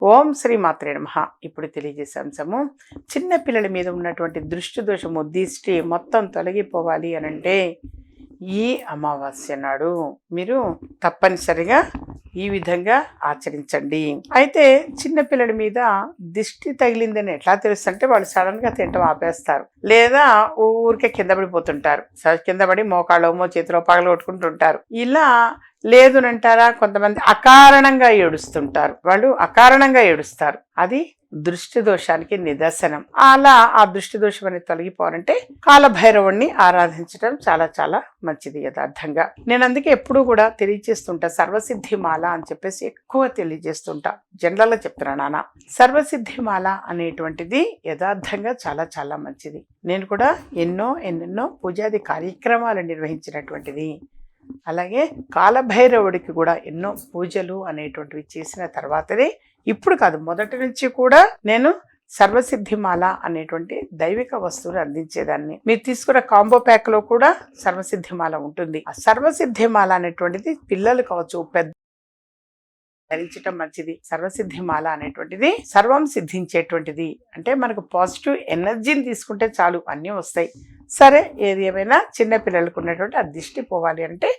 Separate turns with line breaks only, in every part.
ఓం శ్రీ మాత్రే నమః. ఇప్పుడు తెలియజేసే అంశము, చిన్న పిల్లల మీద ఉన్నటువంటి దృష్టి దోషము దిష్టి మొత్తం తొలగిపోవాలి అనంటే ఈ అమావాస్య నాడు మీరు తప్పనిసరిగా ఈ విధంగా ఆచరించండి. అయితే చిన్న పిల్లల మీద దిష్టి తగిలిందని ఎట్లా తెలుస్తుంటే వాళ్ళు సడన్ గా తింటం ఆపేస్తారు, లేదా ఊరికే కింద పడిపోతుంటారు. కింద పడి మోకాళ్ళమో చేతిలో పగలు కొట్టుకుంటుంటారు. ఇలా లేదునంటారా, కొంతమంది అకారణంగా ఏడుస్తుంటారు. వాళ్ళు అకారణంగా ఏడుస్తారు. అది దృష్టి దోషానికి నిదర్శనం. అలా ఆ దృష్టి దోషం అనేది తొలగిపోవాలంటే కాలభైరవుణ్ణి ఆరాధించడం చాలా చాలా మంచిది. యథార్థంగా నేను అందుకే ఎప్పుడూ కూడా తెలియజేస్తుంటా, సర్వసిద్ధి మాల అని చెప్పేసి ఎక్కువ తెలియజేస్తుంటా. జనరల్ గా చెప్తున్నా నాన్న, సర్వసిద్ధి మాల అనేటువంటిది యథార్థంగా చాలా చాలా మంచిది. నేను కూడా ఎన్నెన్నో పూజాది కార్యక్రమాలు నిర్వహించినటువంటిది. అలాగే కాలభైరవుడికి కూడా ఎన్నో పూజలు అనేటువంటివి చేసిన తర్వాతనే, ఇప్పుడు కాదు మొదటి నుంచి కూడా నేను సర్వసిద్ధిమాల అనేటువంటి దైవిక వస్తువులు అందించేదాన్ని. మీరు తీసుకున్న కాంబో ప్యాక్ లో కూడా సర్వసిద్ధిమాల ఉంటుంది. ఆ సర్వసిద్ధిమాల అనేటువంటిది పిల్లలు కావచ్చు, పెద్ద ధరించటం మంచిది. సర్వసిద్ధిమాల అనేటువంటిది సర్వం సిద్ధించేటువంటిది. అంటే మనకు పాజిటివ్ ఎనర్జీని తీసుకుంటే చాలు, అన్నీ వస్తాయి. సరే, ఏది ఏమైనా చిన్న పిల్లలకు ఉన్నటువంటి ఆ దిష్టి పోవాలి అంటే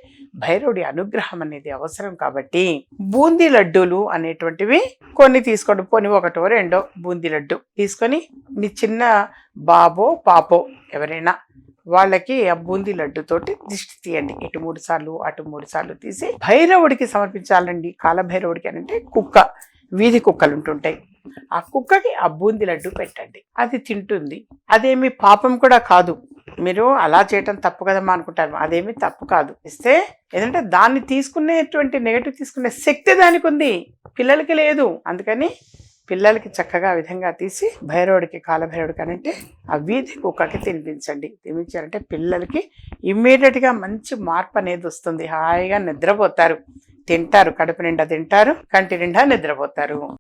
భైరవుడి అనుగ్రహం అనేది అవసరం. కాబట్టి బూందీ లడ్డూలు అనేటువంటివి కొన్ని తీసుకోండి. పోనీ ఒకటో రెండో బూందీ లడ్డు తీసుకొని మీ చిన్న బాబో పాపో ఎవరైనా వాళ్ళకి ఆ బూందీ లడ్డుతోటి దిష్టి తీయండి. ఇటు 3 సార్లు అటు 3 సార్లు తీసి భైరవుడికి సమర్పించాలండి. కాలభైరవుడికి అంటే కుక్క, వీధి కుక్కలు ఉంటుంటాయి. ఆ కుక్కకి ఆ బూందీ లడ్డు పెట్టండి, అది తింటుంది. అదేమి పాపం కూడా కాదు. మీరు అలా చేయటం తప్పు కదమ్మా అనుకుంటారు, అదేమి తప్పు కాదు. ఇస్తే ఏంటంటే దాన్ని తీసుకునేటువంటి నెగటివ్ తీసుకునే శక్తి దానికి ఉంది, పిల్లలకి లేదు. అందుకని పిల్లలకి చక్కగా విధంగా తీసి భైరవుడికి, కాలభైరవుడికి అంటే ఆ వీధి కుక్కకి తినిపించండి. తినిపించారంటే పిల్లలకి ఇమ్మీడియట్గా మంచి మార్పు అనేది వస్తుంది. హాయిగా నిద్రపోతారు, తింటారు, కడుపు నిండా తింటారు, కంటి నిండా నిద్రపోతారు.